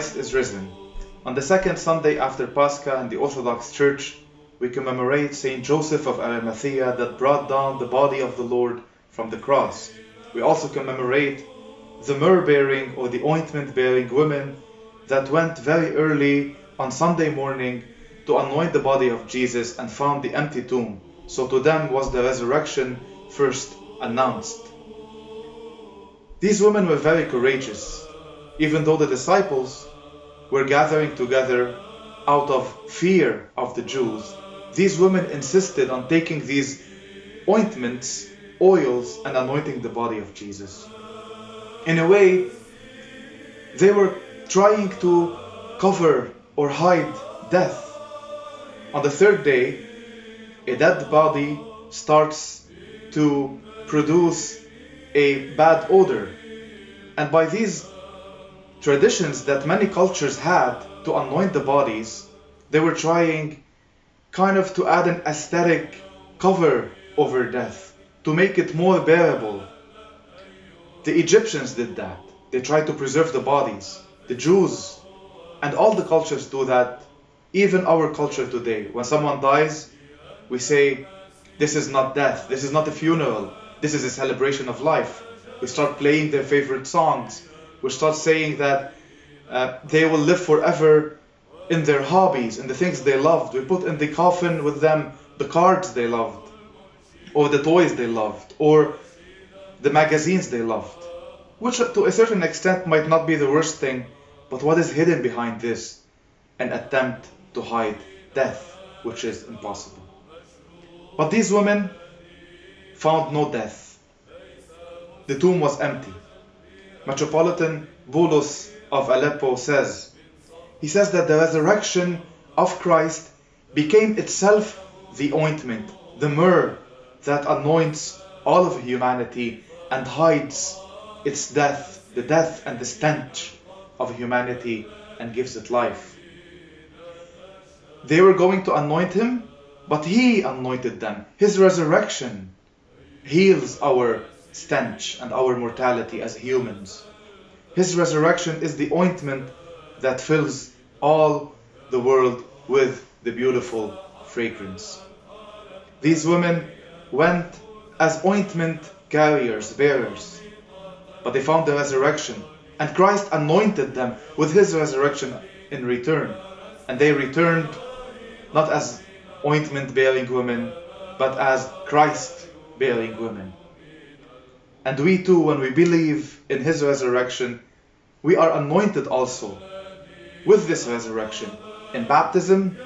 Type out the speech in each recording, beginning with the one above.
Christ is risen. On the second Sunday after Pascha in the Orthodox Church, we commemorate Saint Joseph of Arimathea that brought down the body of the Lord from the cross. We also commemorate the myrrh-bearing or the ointment-bearing women that went very early on Sunday morning to anoint the body of Jesus and found the empty tomb. So to them was the resurrection first announced. These women were very courageous, even though the disciples were gathering together out of fear of the Jews. These women insisted on taking these ointments, oils, and anointing the body of Jesus. In a way, they were trying to cover or hide death. On the third day, a dead body starts to produce a bad odor. And by these traditions that many cultures had to anoint the bodies, they were trying kind of to add an aesthetic cover over death, to make it more bearable. The Egyptians did that. They tried to preserve the bodies. The Jews and all the cultures do that. Even our culture today, when someone dies, we say, this is not death, this is not a funeral, this is a celebration of life. We start playing their favorite songs. We start saying that they will live forever in their hobbies, in the things they loved. We put in the coffin with them the cards they loved, or the toys they loved, or the magazines they loved. Which to a certain extent might not be the worst thing, but what is hidden behind this? An attempt to hide death, which is impossible. But these women found no death. The tomb was empty. Metropolitan Bulus of Aleppo says that the resurrection of Christ became itself the ointment, the myrrh that anoints all of humanity and hides its death, the death and the stench of humanity, and gives it life. They were going to anoint him, but he anointed them. His resurrection heals our stench and our mortality as humans. His resurrection is the ointment that fills all the world with the beautiful fragrance. These women went as ointment carriers, bearers, but they found the resurrection, and Christ anointed them with his resurrection in return. And they returned not as ointment-bearing women, but as Christ-bearing women. And we too, when we believe in his resurrection, we are anointed also with this resurrection in baptism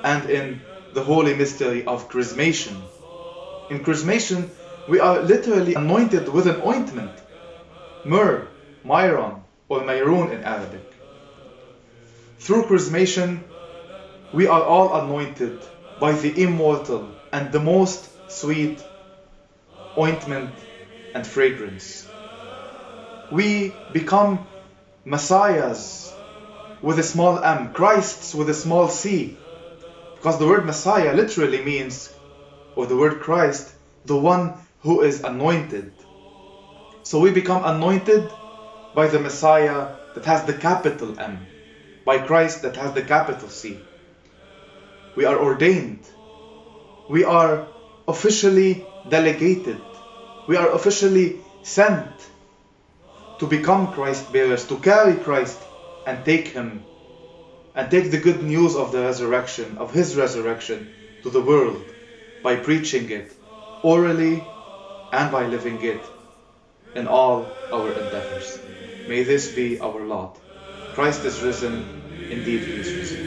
and in the holy mystery of chrismation. In chrismation, we are literally anointed with an ointment, myrrh, myron, or mayrun in Arabic. Through chrismation, we are all anointed by the immortal and the most sweet ointment and fragrance. We become messiahs with a small m, Christs with a small c, because the word Messiah literally means, or the word Christ, the one who is anointed. So we become anointed by the Messiah that has the capital M, by Christ that has the capital C. We are ordained. We are officially delegated. We are officially sent to become Christ bearers, to carry Christ and take him, and take the good news of the resurrection, of his resurrection, to the world by preaching it orally and by living it in all our endeavors. May this be our lot. Christ is risen, indeed he is risen.